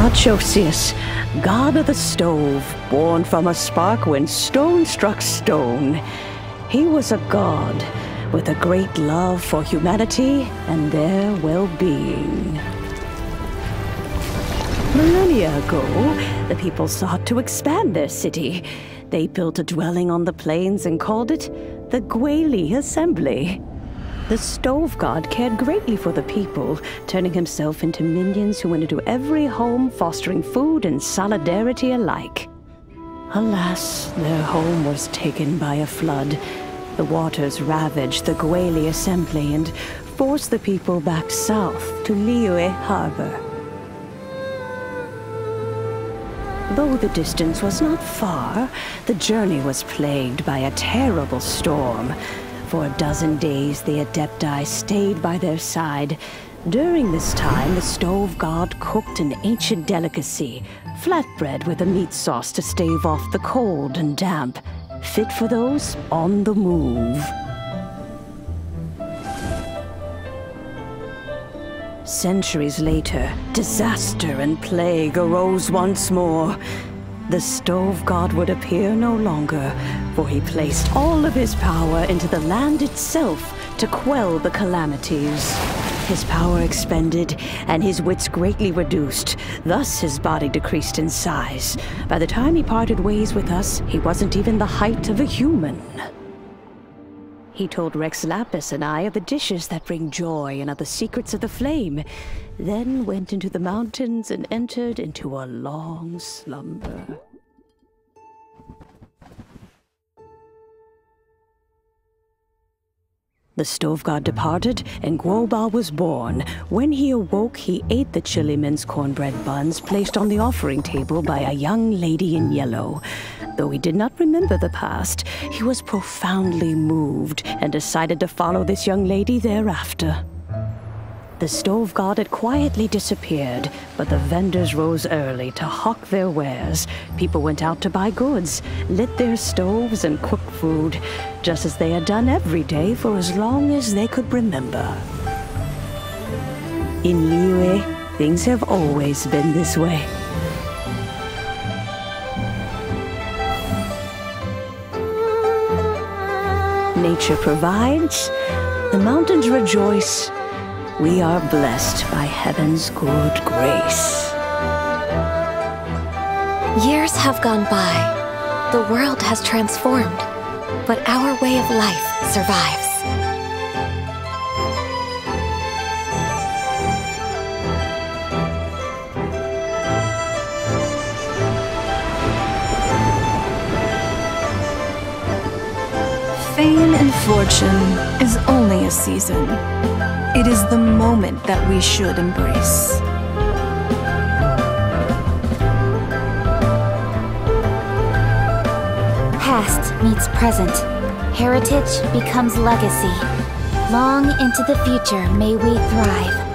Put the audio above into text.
Marchosius, god of the stove, born from a spark when stone struck stone. He was a god with a great love for humanity and their well-being. Millennia ago, the people sought to expand their city. They built a dwelling on the plains and called it the Guoba Assembly. The stove god cared greatly for the people, turning himself into minions who went into every home, fostering food and solidarity alike. Alas, their home was taken by a flood. The waters ravaged the Guoba Assembly and forced the people back south to Liyue Harbor. Though the distance was not far, the journey was plagued by a terrible storm. For a dozen days, the Adepti stayed by their side. During this time, the stove god cooked an ancient delicacy, flatbread with a meat sauce to stave off the cold and damp, fit for those on the move. Centuries later, disaster and plague arose once more. The stove god would appear no longer, for he placed all of his power into the land itself to quell the calamities. His power expended, and his wits greatly reduced. Thus his body decreased in size. By the time he parted ways with us, he wasn't even the height of a human. He told Rex Lapis and I of the dishes that bring joy and of the secrets of the flame, then went into the mountains and entered into a long slumber. The stove god departed, and Guoba was born. When he awoke, he ate the chili mince cornbread buns placed on the offering table by a young lady in yellow. Though he did not remember the past, he was profoundly moved and decided to follow this young lady thereafter. The stove god had quietly disappeared, but the vendors rose early to hawk their wares. People went out to buy goods, lit their stoves, and cooked food, just as they had done every day for as long as they could remember. In Liyue, things have always been this way. Nature provides, the mountains rejoice. We are blessed by heaven's good grace. Years have gone by. The world has transformed, but our way of life survives. Fame and fortune is only a season. It is the moment that we should embrace. Past meets present. Heritage becomes legacy. Long into the future may we thrive.